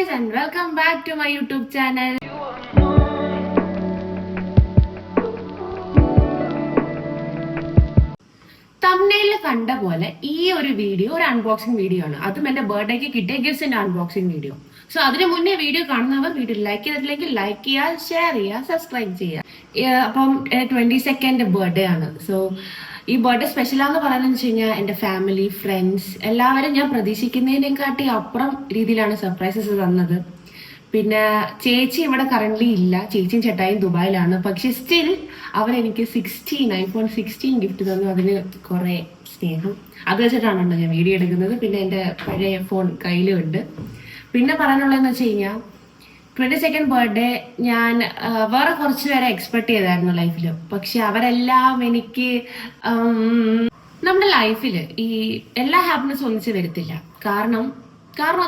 guys and welcome back to my YouTube channel. തംബ്നെയിലിൽ കണ്ട പോലെ ഈ ഒരു വീഡിയോ ഒരു അൺബോക്സിംഗ് വീഡിയോ ആണ്. അതും എന്റെ ബർത്ത്ഡേക്ക് കിട്ടിയ ഗിഫ്റ്റ്സിന്റെ അൺബോക്സിംഗ് വീഡിയോ. സോ അതിന് മുന്നേ വീഡിയോ കാണുന്നവർ വീഡിയോ ലൈക്ക് ചെയ്തിട്ടില്ലെങ്കിൽ ലൈക്ക് ചെയ്യുക, ഷെയർ ചെയ്യുക, സബ്സ്ക്രൈബ് ചെയ്യുക. അപ്പം 22nd ബർത്ത്ഡേ ആണ്. സോ ഈ ബർത്ത്ഡേ സ്പെഷ്യലാന്ന് പറയുന്നത് വെച്ച് കഴിഞ്ഞാൽ എന്റെ ഫാമിലി, ഫ്രണ്ട്സ് എല്ലാവരും ഞാൻ പ്രതീക്ഷിക്കുന്നതിനെക്കാട്ടി അപ്പുറം രീതിയിലാണ് സർപ്രൈസസ് തന്നത്. പിന്നെ ചേച്ചി ഇവിടെ കറന്റ് ഇല്ല, ചേച്ചിയും ചേട്ടായും ദുബായിലാണ്. പക്ഷെ സ്റ്റിൽ അവരെനിക്ക് iPhone 16 ഗിഫ്റ്റ് തന്നു. അതിന് കുറെ സ്നേഹം. അത് വെച്ചിട്ടാണല്ലോ ഞാൻ വീഡിയോ എടുക്കുന്നത്. പിന്നെ എന്റെ പഴയ ഫോൺ കയ്യിലും ഉണ്ട്. പിന്നെ പറയാനുള്ളതെന്ന് വെച്ച് കഴിഞ്ഞാൽ 22nd ബർത്ത്ഡേ ഞാൻ വേറെ കുറച്ച് പേരെ എക്സ്പെക്ട് ചെയ്തായിരുന്നു ലൈഫിൽ. പക്ഷെ അവരെല്ലാം എനിക്ക് നമ്മുടെ ലൈഫിൽ ഈ എല്ലാ ഹാപ്പിനെസ്സും ഒന്നിച്ച് വരത്തില്ല. കാരണം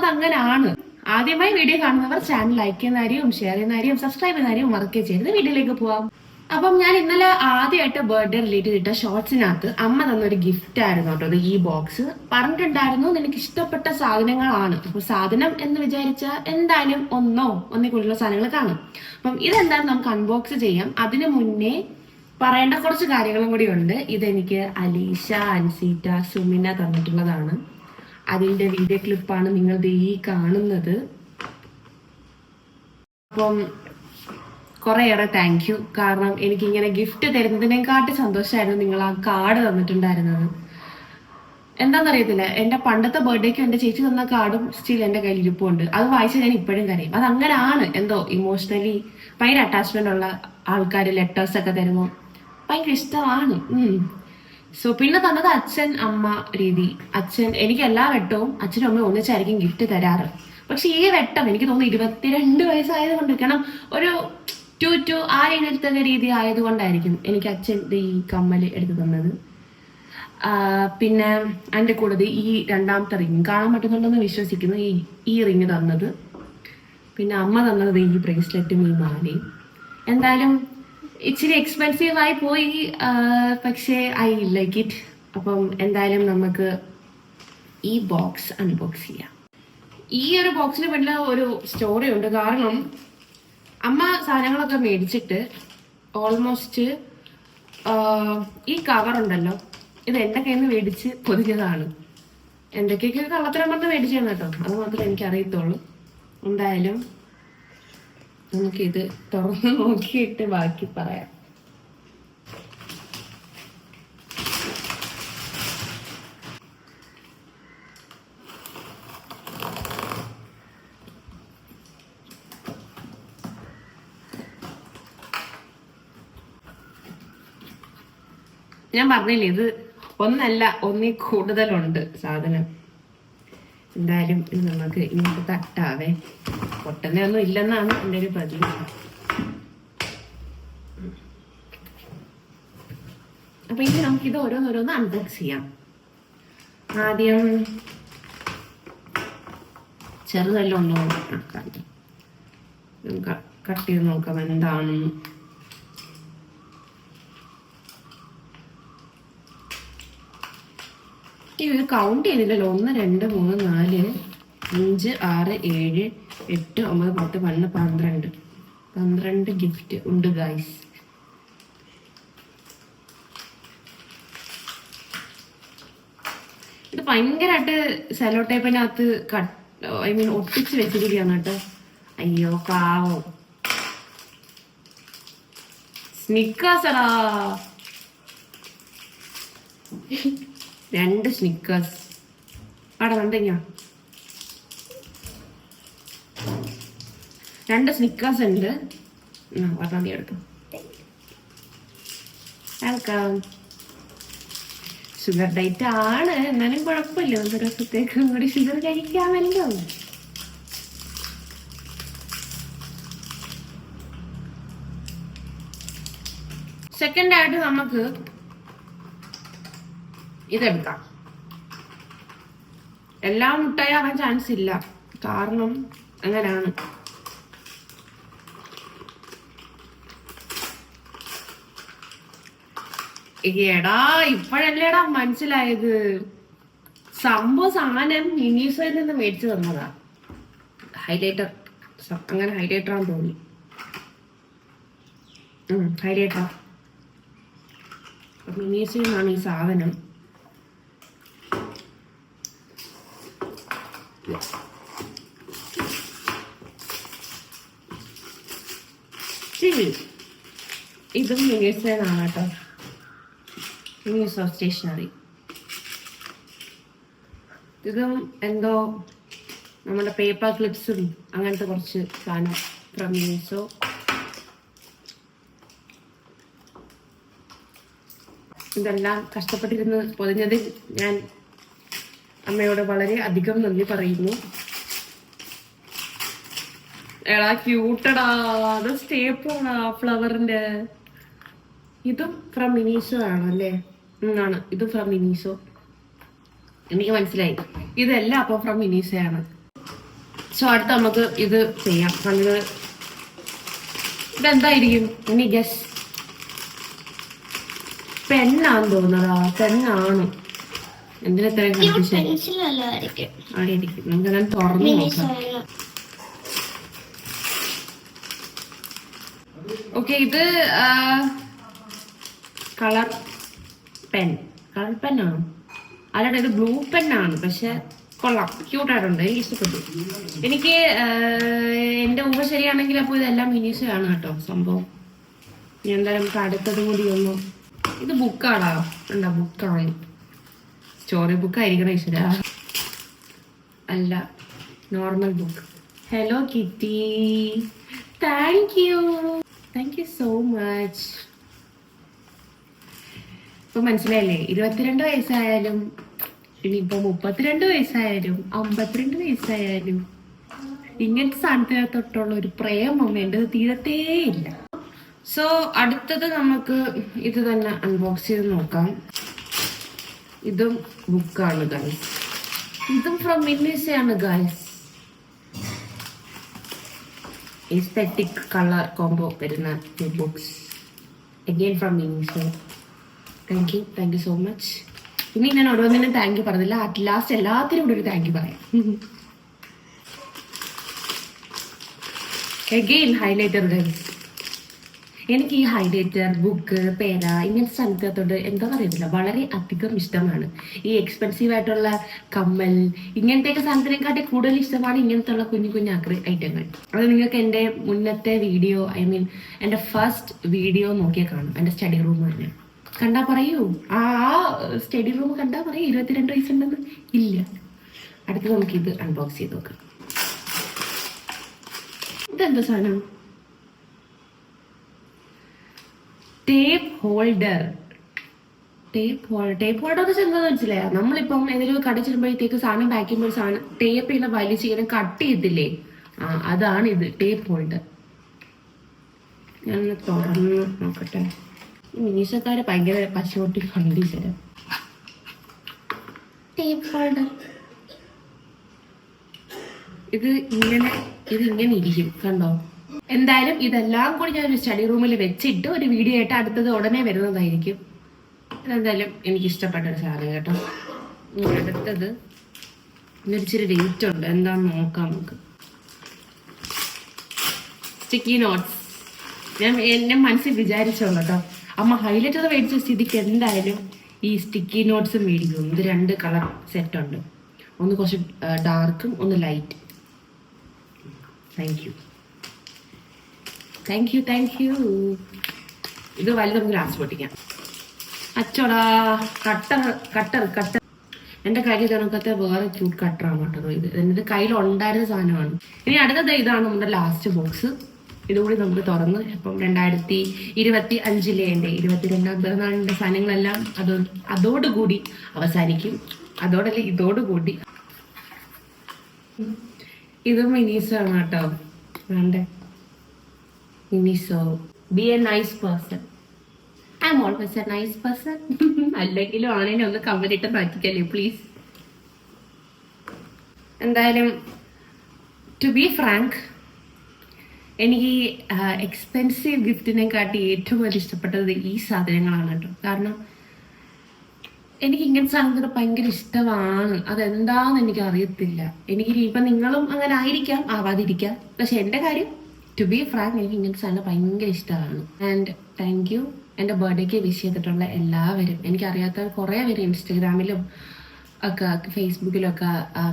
അത് അങ്ങനെയാണ്. ആദ്യമായി വീഡിയോ കാണുന്നവർ ചാനൽ ലൈക്ക് ചെയ്യുന്ന കാര്യവും ഷെയർ ചെയ്യുന്ന കാര്യവും സബ്സ്ക്രൈബ് ചെയ്യുന്ന കാര്യവും മറക്കുകയും ചെയ്ത് വീഡിയോയിലേക്ക് പോവാം. അപ്പം ഞാൻ ഇന്നലെ ആദ്യമായിട്ട് ബർത്ത്ഡേ റിലേറ്റ് ചെയ്തിട്ട ഷോർട്സിനകത്ത് അമ്മ തന്നൊരു ഗിഫ്റ്റ് ആയിരുന്നു കേട്ടോ. അത് ഈ ബോക്സ് പറഞ്ഞിട്ടുണ്ടായിരുന്നു നിനക്ക് ഇഷ്ടപ്പെട്ട സാധനങ്ങളാണ്. അപ്പൊ സാധനം എന്ന് വിചാരിച്ചാൽ എന്തായാലും ഒന്നിൽ കൂടുതലുള്ള സാധനങ്ങൾ കാണും. അപ്പം ഇതെന്തായാലും നമുക്ക് അൺബോക്സ് ചെയ്യാം. അതിനു മുന്നേ പറയേണ്ട കുറച്ച് കാര്യങ്ങളും കൂടി ഉണ്ട്. ഇതെനിക്ക് അലീഷ, അൻസീറ്റ, സുമിന തന്നിട്ടുള്ളതാണ്. അതിന്റെ വീഡിയോ ക്ലിപ്പാണ് നിങ്ങൾ ഈ കാണുന്നത്. അപ്പം കുറേയേറെ താങ്ക് യു. കാരണം എനിക്കിങ്ങനെ ഗിഫ്റ്റ് തരുന്നതിനെക്കാട്ടി സന്തോഷമായിരുന്നു നിങ്ങൾ ആ കാർഡ് തന്നിട്ടുണ്ടായിരുന്നത്. എന്താണെന്നറിയത്തില്ല, എന്റെ പണ്ടത്തെ ബർത്ത്ഡേക്കും എന്റെ ചേച്ചി തന്ന കാർഡും സ്റ്റിൽ എന്റെ കയ്യിൽ ഇരിപ്പുണ്ട്. അത് വായിച്ച് ഞാൻ ഇപ്പോഴും കരയും. അത് അങ്ങനെയാണ്. എന്തോ ഇമോഷണലി ഭയങ്കര അറ്റാച്ച്മെന്റ് ഉള്ള ആൾക്കാർ ലെറ്റേഴ്സ് ഒക്കെ തരുമ്പോൾ ഭയങ്കര ഇഷ്ടമാണ്. സോ പിന്നെ തന്നത് അച്ഛൻ അമ്മ രീതി. അച്ഛൻ എനിക്ക് എല്ലാ വെട്ടവും അച്ഛനും അമ്മയും ഒന്നിച്ചായിരിക്കും ഗിഫ്റ്റ് തരാറ്. പക്ഷെ ഈ വെട്ടം എനിക്ക് തോന്നുന്നു 22 വയസ്സായത് കൊണ്ട്, കാരണം ഒരു 2 ആ രീതിയിലത്തെ രീതി ആയതുകൊണ്ടായിരിക്കും എനിക്ക് അച്ഛൻ ഈ കമ്മല് എടുത്തു തന്നത്. പിന്നെ അതിന്റെ കൂടെ ഈ രണ്ടാമത്തെ റിങ് കാണാൻ പറ്റുന്നുണ്ടെന്ന് വിശ്വസിക്കുന്നു. ഈ റിങ് തന്നത്. പിന്നെ അമ്മ തന്നത് ഈ ബ്രേസ്ലെറ്റും ഈ മാലയും. എന്തായാലും ഇച്ചിരി എക്സ്പെൻസീവ് ആയി പോയി, പക്ഷേ ഐ ലൈക്ക് ഇറ്റ്. അപ്പം എന്തായാലും നമുക്ക് ഈ ബോക്സ് അൺബോക്സ് ചെയ്യാം. ഈ ഒരു ബോക്സിന് പിന്നിൽ ഒരു സ്റ്റോറി ഉണ്ട്. കാരണം അമ്മ സാധനങ്ങളൊക്കെ മേടിച്ചിട്ട് ഓൾമോസ്റ്റ് ഈ കവർ ഉണ്ടല്ലോ, ഇത് എന്റെ കയ്യിൽ നിന്ന് മേടിച്ച് പൊതിഞ്ഞതാണ്. എന്തൊക്കെയൊക്കെ കള്ളത്തരം പറഞ്ഞ് മേടിച്ചാണ് കേട്ടോ. അത് മാത്രമേ എനിക്ക് അറിയത്തുള്ളൂ. എന്തായാലും നമുക്കിത് തുറന്ന് നോക്കിയിട്ട് ബാക്കി പറയാം. ഞാൻ പറഞ്ഞില്ലേ, ഇത് ഒന്നല്ല, ഒന്നിൽ കൂടുതലുണ്ട് സാധനം. എന്തായാലും ഇത് നമുക്ക് ഇങ്ങോട്ട് തട്ടാവേ. പൊട്ടനൊന്നും ഇല്ലെന്നാണ് എൻ്റെ ഒരു പ്രതീക്ഷ. അപ്പൊ ഇനി നമുക്കിത് ഓരോന്നോരോന്ന് അൺബോക്സ് ചെയ്യാം. ആദ്യം ചെറുതെല്ലാം ഒന്നോ കട്ട് ചെയ്ത് നോക്കാം എന്താണ്. ഇത് കൗണ്ട് ചെയ്തില്ലല്ലോ. 1 2 3 4 5 6 7 8 9 10 11 12 ഗിഫ്റ്റ് ഉണ്ട് ഗൈസ്. ഇത് ഭയങ്കരമായിട്ട് സെലോ ടേപ്പിനകത്ത് ഒട്ടിച്ച് വെച്ചിരിക്കുകയാണ് കേട്ടോ. അയ്യോ പാവം. സ്നിക്കേഴ്സടാ, 2 സ്നിക്കേഴ്സ് അവിടെ കണ്ടിങ്ങ. 2 സ്നിക്കേഴ്സ് ഉണ്ട്. പറഞ്ഞാൽ നീ എടുത്തു. വെൽക്കം. ഷുഗർ ഡയറ്റ് ആണ്, എന്നാലും കുഴപ്പമില്ല. ഒരു ദിവസത്തേക്കും കൂടി ഷുഗർ കഴിക്കാമല്ലോ. സെക്കൻഡ് ആയിട്ട് നമുക്ക് ഇതെടുക്കാം. എല്ലാം മുട്ടായി ആവാൻ ചാൻസ് ഇല്ല, കാരണം അങ്ങനെയാണ്. എടാ ഇപ്പോഴല്ലേടാ മനസ്സിലായത്. സംഭവ സാധനം മിനിസോയിൽ നിന്ന് മേടിച്ചു തന്നതാ. ഹൈലൈറ്റർ, അങ്ങനെ ഹൈലൈറ്റർ ആണെന്ന് തോന്നി. ഹൈലൈറ്റർ മിനീസിനാണ് ഈ സാധനം. ഇതും മിനീസിനാണ് കേട്ടോ. Minis of stationery. ഇതും എന്തോ നമ്മുടെ പേപ്പർ ക്ലിപ്സും അങ്ങനത്തെ കുറച്ച് സാധനം ഫ്രം മീസോ. ഇതെല്ലാം കഷ്ടപ്പെട്ടിരുന്ന് പൊതിഞ്ഞതിൽ ഞാൻ അമ്മയോട് വളരെ അധികം നന്ദി പറയുന്നു. എടാ ക്യൂട്ടടാ, അത് സ്റ്റേപ്പാണ് ഫ്ലവറിന്റെ. ഇതും ഫ്രം മിനീസോ ആണോ അല്ലേ? ആണ്, ഇത് ഫ്രം മിനീസോ. എനിക്ക് മനസ്സിലായി, ഇതെല്ലാം അപ്പോൾ ഫ്രം മിനീസോ ആണ്. സോ അടുത്ത് നമുക്ക് ഇത് ചെയ്യാം. ഇതെന്തായിരിക്കും? ഇനി ഗസ്. പെണ്ണാന്ന് തോന്നടാ, പെണ്ണാണ്. എന്തിനെത്രയും കൺഫ്യൂഷൻ ആയിരിക്കും. നമുക്കതെല്ലാം തുറന്നു നോക്കാം. ഓക്കെ, ഇത് കളർ പെന്നാണ്. അല്ലാണ്ട് ഇത് ബ്ലൂ പെന്നാണ്. പക്ഷെ കൊള്ളാം, ക്യൂട്ടായിട്ടുണ്ട്, എനിക്ക് ഇഷ്ടപ്പെട്ടു. എനിക്ക് എന്റെ ഊഹ ശരിയാണെങ്കിൽ അപ്പോൾ ഇതെല്ലാം മിനീസോ ആണ് കേട്ടോ സംഭവം. ഞാൻ എന്തായാലും നമുക്ക് അടുത്തത് കൂടി ഒന്ന്. ഇത് ബുക്കാടാ, ഉണ്ടോ? ബുക്കാണ്. സ്റ്റോറി ബുക്ക് ആയിരിക്കണം ഈശ്വര. അല്ല, normal book. Hello kitty, thank you so much. ഇപ്പൊ മനസ്സിലായില്ലേ? 22 വയസ്സായാലും ഇനിയിപ്പോ 32 വയസ്സായാലും 52 വയസ്സായാലും ഇങ്ങനത്തെ സാധനത്തിനകത്തൊട്ടുള്ള ഒരു പ്രേമം വേണ്ടത് തീരത്തേ ഇല്ല. സോ അടുത്തത് നമുക്ക് ഇത് തന്നെ അൺബോക്സ് ചെയ്ത് നോക്കാം. ഇതും ബുക്കാണ് ഗൈസ്. ഇതും ഫ്രം മിനീസോ ആണ് ഗൈസ്. എസ്തെറ്റിക് കളർ കോംബോ വരുന്ന books again from Miniso. Thank you so much. ഇനി ഞാൻ ഓരോന്നിനും താങ്ക് യു പറഞ്ഞില്ല, അറ്റ് ലാസ്റ്റ് എല്ലാത്തിനും കൂടെ ഒരു താങ്ക് യു പറയാം. Again highlighter guys. എനിക്ക് ഈ ഹൈലൈറ്റർ, ബുക്ക്, പേന ഇങ്ങനത്തെ സ്ഥലത്തോട്ട് എന്താ പറയുന്നില്ല, വളരെ അധികം ഇഷ്ടമാണ്. ഈ എക്സ്പെൻസീവ് ആയിട്ടുള്ള കമ്മൽ ഇങ്ങനത്തെയൊക്കെ സാധനത്തിനെക്കാട്ടി കൂടുതൽ ഇഷ്ടമാണ് ഇങ്ങനത്തെ ഉള്ള കുഞ്ഞു കുഞ്ഞു ഐറ്റങ്ങൾ. അത് നിങ്ങൾക്ക് എൻ്റെ മുന്നത്തെ വീഡിയോ, എൻ്റെ ഫസ്റ്റ് വീഡിയോ നോക്കിയാൽ കാണും. എൻ്റെ സ്റ്റഡി റൂം തന്നെ കണ്ടാ പറയൂ, ആ സ്റ്റഡി റൂം കണ്ടാ പറയൂ 22 വയസ്സുണ്ടെന്ന്. ഇല്ല. അടുത്ത് നമുക്ക് ഇത് അൺബോക്സ് ചെയ്ത് നോക്കാം. ഇതെന്താ സാധനം? Tape holder. ടേപ്പ് ഹോൾഡർ എന്താന്ന് മനസ്സിലായ? നമ്മളിപ്പം ഏതെങ്കിലും കട ചെല്ലുമ്പോഴത്തേക്ക് സാധനം പാക്ക് ചെയ്യുമ്പോൾ സാധനം ടേപ്പ് ഇങ്ങനെ വലിച്ച് ഇങ്ങനെ കട്ട് ചെയ്തില്ലേ, അതാണ് ഇത്, ടേപ്പ് ഹോൾഡർ. ഞാനൊന്ന് തുറന്ന് നോക്കട്ടെ. മിനീസോക്കാരെ ഭയങ്കര പശോട്ടി കണ്ടീഷന്. ടേപ്പ് ഹോൾഡർ ഇതിങ്ങനെ ഇരിക്കും കണ്ടോ. എന്തായാലും ഇതെല്ലാം കൂടി ഞാൻ ഒരു സ്റ്റഡി റൂമിൽ വെച്ചിട്ട് ഒരു വീഡിയോ ആയിട്ട് അടുത്തത് ഉടനെ വരുന്നതായിരിക്കും. ഇതെന്തായാലും എനിക്ക് ഇഷ്ടപ്പെട്ട ഒരു സാധനം കേട്ടോ. അടുത്തത് ഇച്ചിരി റേറ്റ് ഉണ്ട്, എന്താന്ന് നോക്കാം നമുക്ക്. Sticky notes. ഞാൻ എന്നെ മനസ്സിൽ വിചാരിച്ചോളൂ കേട്ടോ, അമ്മ ഹൈലൈറ്റർ മേടിച്ച സ്ഥിതിക്ക് എന്തായാലും ഈ സ്റ്റിക്കി നോട്ട്സ് മേടിക്കും. ഇത് 2 കളർ സെറ്റ് ഉണ്ട്, ഒന്ന് കുറച്ച് ഡാർക്കും ഒന്ന് ലൈറ്റ്. Thank you. ഇത് വലുത് നമുക്ക് ലാസ്റ്റ് പൊട്ടിക്കാം. അച്ചോടാ, കട്ടർ. എന്റെ കയ്യിൽ കണക്കത്തെ വേറെ ക്യൂട്ട് കട്ടറാണ് കേട്ടോ ഇത്. എന്നിട്ട് കയ്യിലുണ്ടായിരുന്ന സാധനമാണ്. ഇനി അടുത്തത് ഇതാണ് നമ്മുടെ ലാസ്റ്റ് ബോക്സ്. ഇതുകൂടി നമുക്ക് തുറന്ന് ഇപ്പം 2025 എൻ്റെ 22ാം പിറന്നാളിൻ്റെ സാധനങ്ങളെല്ലാം അതോടുകൂടി അവസാനിക്കും. ഇതോടുകൂടി. ഇത് മിനീസോ ആണ് കേട്ടോ. വേണ്ടേ? Miniso. Be a nice person. I am always a nice person. അല്ലെങ്കിലും ആണെങ്കിലും ഒന്ന് കമന്റിട്ട് മാറ്റിക്കല്ലേ പ്ലീസ്. എന്തായാലും ടു ബി ഫ്രാങ്ക്, എനിക്ക് എക്സ്പെൻസീവ് ഗിഫ്റ്റിനെ കാട്ടി ഏറ്റവും കൂടുതൽ ഇഷ്ടപ്പെട്ടത് ഈ സാധനങ്ങളാണ് കേട്ടോ. കാരണം എനിക്ക് ഇങ്ങനത്തെ സാധനത്തിന് ഭയങ്കര ഇഷ്ടമാണ്. അതെന്താന്ന് എനിക്ക് അറിയത്തില്ല. എനിക്ക് ഇപ്പൊ നിങ്ങളും അങ്ങനെ ആയിരിക്കാം, ആവാതിരിക്കാം. പക്ഷെ എന്റെ കാര്യം ടു ബി ഫ്രാങ്ക് എനിക്ക് ഇങ്ങനത്തെ സാധനം ഭയങ്കര ഇഷ്ടമാണ്. ആൻഡ് താങ്ക് യു എന്റെ ബർത്ത്ഡേക്ക് വിഷ് ചെയ്തിട്ടുള്ള എല്ലാവരും. എനിക്കറിയാത്ത കുറെ പേര് ഇൻസ്റ്റഗ്രാമിലും ഒക്കെ ഫേസ്ബുക്കിലൊക്കെ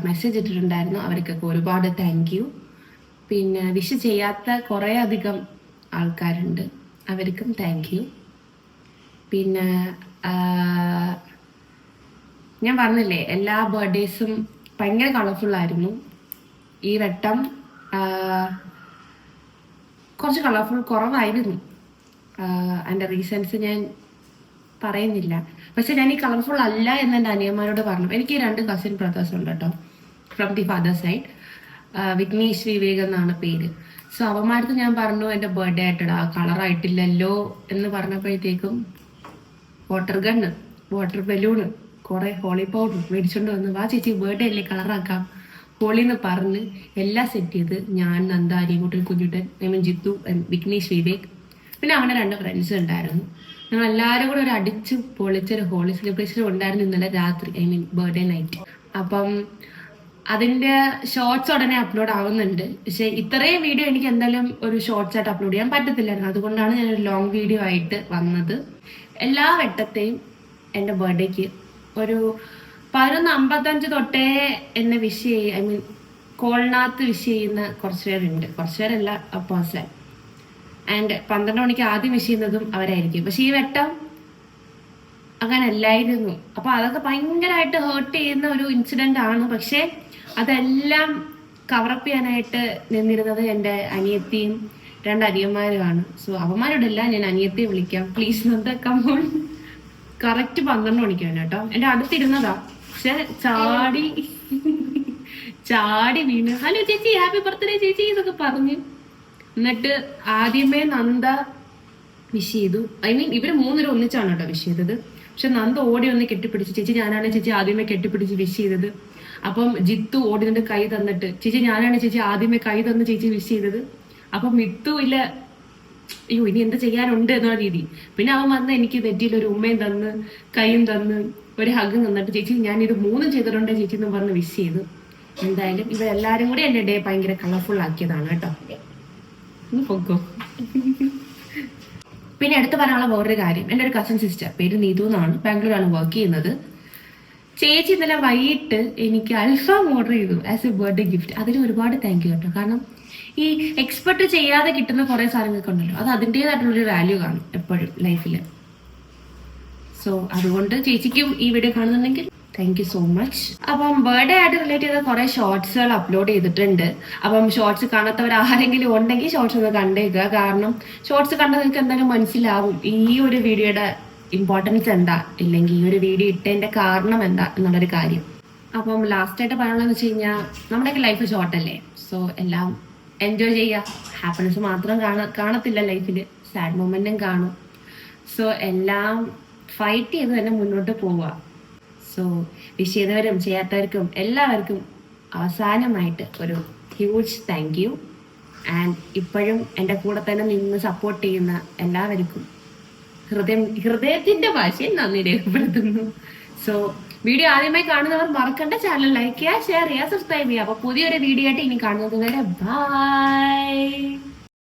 മെസ്സേജ് ഇട്ടിട്ടുണ്ടായിരുന്നു. അവർക്കൊക്കെ ഒരുപാട് താങ്ക് യു. പിന്നെ വിഷ് ചെയ്യാത്ത കുറേ അധികം ആൾക്കാരുണ്ട്, അവർക്കും താങ്ക് യു. പിന്നെ ഞാൻ പറഞ്ഞില്ലേ എല്ലാ ബർത്ത്ഡേസും ഭയങ്കര കളർഫുൾ ആയിരുന്നു. ഈ വട്ടം കുറച്ച് കളർഫുൾ കുറവായിരുന്നു. അതിൻ്റെ റീസൺസ് ഞാൻ പറയുന്നില്ല. പക്ഷെ ഞാൻ ഈ കളർഫുൾ അല്ല എന്ന് എൻ്റെ അനിയന്മാരോട് പറഞ്ഞു. എനിക്ക് 2 കസിൻ ബ്രദേഴ്സ് ഉണ്ട് കേട്ടോ, from the father side. Vignesh Vivek എന്നാണ് പേര്. സോ അവന്മാർക്ക് ഞാൻ പറഞ്ഞു എൻ്റെ ബർത്ത്ഡേ ആയിട്ടടാ കളറായിട്ടില്ലല്ലോ എന്ന് പറഞ്ഞപ്പോഴത്തേക്കും വാട്ടർ ഗണ്ണ്, വാട്ടർ ബലൂണ്, കുറെ ഹോളി പൗഡർ മേടിച്ചോണ്ട് വന്ന് വാ ചേച്ചി ബർത്ത്ഡേ അല്ലേ കളറാക്കാം ഹോളിന്ന് പറഞ്ഞ് എല്ലാം സെറ്റ് ചെയ്ത് ഞാൻ, നന്ദ, അരിയൻകുട്ടൻ, കുഞ്ഞുട്ടൻ, ജിത്തു, വിഘ്നേഷ് വിവേക്, പിന്നെ അവൻ്റെ 2 ഫ്രണ്ട്സ് ഉണ്ടായിരുന്നു. ഞങ്ങൾ എല്ലാവരും കൂടെ ഒരു അടിച്ച് പൊളിച്ചൊരു ഹോളി സെലിബ്രേഷൻ ഉണ്ടായിരുന്നു ഇന്നലെ രാത്രി, ബർത്ത്ഡേ നൈറ്റ്. അപ്പം അതിന്റെ ഷോർട്സ് ഉടനെ അപ്ലോഡ് ആവുന്നുണ്ട്. പക്ഷെ ഇത്രയും വീഡിയോ എനിക്ക് എന്തായാലും ഒരു ഷോർട്സ് ആയിട്ട് അപ്ലോഡ് ചെയ്യാൻ പറ്റത്തില്ലായിരുന്നു. അതുകൊണ്ടാണ് ഞാൻ ഒരു ലോങ് വീഡിയോ ആയിട്ട് വന്നത്. എല്ലാ വട്ടത്തെയും എൻ്റെ ബർത്ത്ഡേക്ക് ഒരു 11:55 തൊട്ടേ എന്നെ വിഷ് ചെയ്യും, കോളിനകത്ത് വിഷ് ചെയ്യുന്ന കുറച്ച് പേരുണ്ട്. കുറച്ച് പേരല്ല, പേഴ്സൺ. ആൻഡ് 12 മണിക്ക് ആദ്യം വിഷ് ചെയ്യുന്നതും അവരായിരിക്കും. പക്ഷെ ഈ വട്ടം അങ്ങനെ അല്ലായിരുന്നു. അപ്പൊ അതൊക്കെ ഭയങ്കരമായിട്ട് ഹേർട്ട് ചെയ്യുന്ന ഒരു ഇൻസിഡന്റ് ആണ്. പക്ഷെ അതെല്ലാം കവറപ്പ് ചെയ്യാനായിട്ട് നിന്നിരുന്നത് എൻ്റെ അനിയത്തിയും 2 അനിയന്മാരുമാണ്. സോ അവന്മാരോടല്ല ഞാൻ അനിയത്തിയെ വിളിക്കാം, പ്ലീസ് നന്ദ കമോൺ. കറക്റ്റ് 12 മണിക്കാണ് കേട്ടോ. എൻ്റെ അടുത്തിരുന്നതാ, പക്ഷെ ചാടി വീണ് ഹലോ ചേച്ചി ഹാപ്പി ബർത്ത്ഡേ ചേച്ചി എന്നൊക്കെ പറഞ്ഞു. എന്നിട്ട് ആദ്യമേ നന്ദ വിഷ് ചെയ്തു. ഇവര് 3 പേരും ഒന്നിച്ചാണ് കേട്ടോ വിഷ് ചെയ്തത്. പക്ഷെ നന്ദ ഓടി ഒന്ന് കെട്ടിപ്പിടിച്ച് ചേച്ചി ഞാനാണ് ചേച്ചി ആദ്യമേ കെട്ടിപ്പിടിച്ച് വിഷ് ചെയ്തത്. അപ്പം ജിത്തു ഓടി നിന്നിട്ട് കൈ തന്നിട്ട് ചേച്ചി ഞാനാണ് ചേച്ചി ആദ്യമേ കൈ തന്ന് ചേച്ചി വിഷ് ചെയ്തത്. അപ്പം മിത്തു ഇല്ല, അയ്യോ ഇനി എന്ത് ചെയ്യാനുണ്ട് എന്നുള്ള രീതി. പിന്നെ അവൻ വന്ന് എനിക്ക് നെറ്റിയിൽ ഒരു ഉമ്മയും തന്ന് കൈയും തന്ന് ഒരു ഹഗ് തന്നിട്ട് ചേച്ചി ഞാൻ ഇത് 3 ചെയ്തിട്ടുണ്ട് ചേച്ചി എന്ന് പറഞ്ഞ് വിഷ് ചെയ്തു. എന്തായാലും ഇവരെല്ലാരും കൂടി എൻ്റെ ഡേ ഭയങ്കര കളർഫുൾ ആക്കിയതാണ് കേട്ടോ. പൊക്കോ. പിന്നെ എടുത്തു പറയാനുള്ള വേറൊരു കാര്യം, എൻ്റെ ഒരു കസിൻ സിസ്റ്റർ, പേര് നീതു എന്നാണ്, ബാംഗ്ലൂരാണ് വർക്ക് ചെയ്യുന്നത്. ചേച്ചി ഇന്നലെ വൈകിട്ട് എനിക്ക് അൽഫാം ഓർഡർ ചെയ്തു ആസ് എ ബർത്ത്ഡേ ഗിഫ്റ്റ്. അതിന് ഒരുപാട് താങ്ക് യു കേട്ടോ. കാരണം ഈ എക്സ്പെക്ട് ചെയ്യാതെ കിട്ടുന്ന കുറെ സാധനങ്ങൾക്ക് ഉണ്ടല്ലോ, അത് അതിൻ്റെതായിട്ടുള്ളൊരു വാല്യൂ കാണും എപ്പോഴും ലൈഫിൽ. സോ അതുകൊണ്ട് ചേച്ചിക്കും ഈ വീഡിയോ കാണുന്നുണ്ടെങ്കിൽ താങ്ക് യു സോ മച്ച്. അപ്പം ബർത്ത്ഡേ ആയിട്ട് റിലേറ്റ് ചെയ്ത കുറെ ഷോർട്സുകൾ അപ്ലോഡ് ചെയ്തിട്ടുണ്ട്. അപ്പം ഷോർട്സ് കാണാത്തവർ ആരെങ്കിലും ഉണ്ടെങ്കിൽ ഷോർട്സ് ഒന്ന് കണ്ടേക്കുക. കാരണം ഷോർട്സ് കണ്ടാൽ നിങ്ങൾക്ക് എന്തായാലും മനസ്സിലാവും ഈ ഒരു വീഡിയോയുടെ ഇമ്പോർട്ടൻസ് എന്താ, ഇല്ലെങ്കിൽ ഈ ഒരു വീഡിയോ ഇട്ടതിന്റെ കാരണം എന്താ എന്നുള്ളൊരു കാര്യം. അപ്പം ലാസ്റ്റ് ആയിട്ട് പറയാനുള്ളതെന്ന് വെച്ച് കഴിഞ്ഞാൽ നമ്മുടെയൊക്കെ ലൈഫ് ഷോർട്ടല്ലേ. സോ എല്ലാം എൻജോയ് ചെയ്യുക. ഹാപ്പിനെസ് മാത്രം കാണത്തില്ല ലൈഫിൽ, സാഡ് മൊമെന്റും കാണും. സോ എല്ലാം ഫൈറ്റ് ചെയ്ത് തന്നെ മുന്നോട്ട് പോവുക. സോ വിഷ് ചെയ്തവരും ചെയ്യാത്തവർക്കും എല്ലാവർക്കും അവസാനമായിട്ട് ഒരു ഹ്യൂജ് താങ്ക് യു. ആൻഡ് ഇപ്പോഴും എൻ്റെ കൂടെ തന്നെ നിന്ന് സപ്പോർട്ട് ചെയ്യുന്ന എല്ലാവർക്കും ഹൃദയത്തിന്റെ ഭാഷയിൽ നന്ദി രേഖപ്പെടുത്തുന്നു. സോ വീഡിയോ ആദ്യമായി കാണുന്നവർ മറക്കണ്ട ചാനൽ ലൈക്ക് ചെയ്യുക, ഷെയർ ചെയ്യുക, സബ്സ്ക്രൈബ് ചെയ്യുക. അപ്പൊ പുതിയൊരു വീഡിയോ ആയിട്ട് ഇനി കാണുന്നത് വരെ ബൈ.